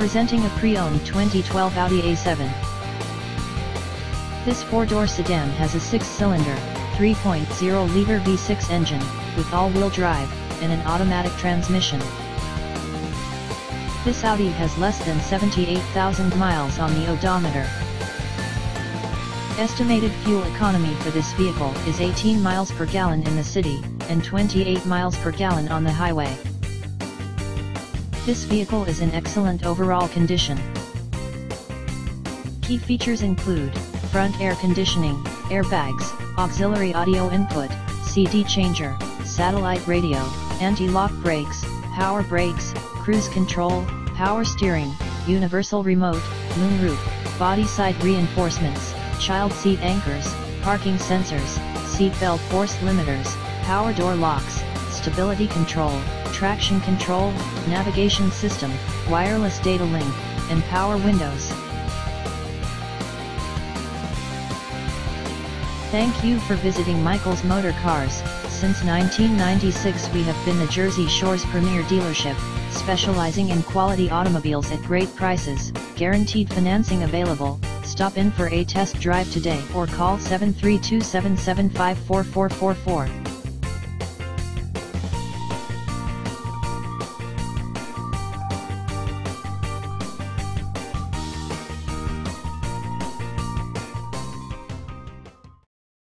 Presenting a pre-owned 2012 Audi A7. This four-door sedan has a 6-cylinder, 3.0-liter V6 engine, with all-wheel drive, and an automatic transmission. This Audi has less than 78,000 miles on the odometer. Estimated fuel economy for this vehicle is 18 miles per gallon in the city, and 28 miles per gallon on the highway. This vehicle is in excellent overall condition. Key features include front air conditioning, airbags, auxiliary audio input, CD changer, satellite radio, anti-lock brakes, power brakes, cruise control, power steering, universal remote, moonroof, body side reinforcements, child seat anchors, parking sensors, seat belt force limiters, power door locks, stability control, traction control, navigation system, wireless data link, and power windows. Thank you for visiting Michael's Motorcars. Since 1996 we have been the Jersey Shore's premier dealership, specializing in quality automobiles at great prices, guaranteed financing available. Stop in for a test drive today or call 732-775-4444.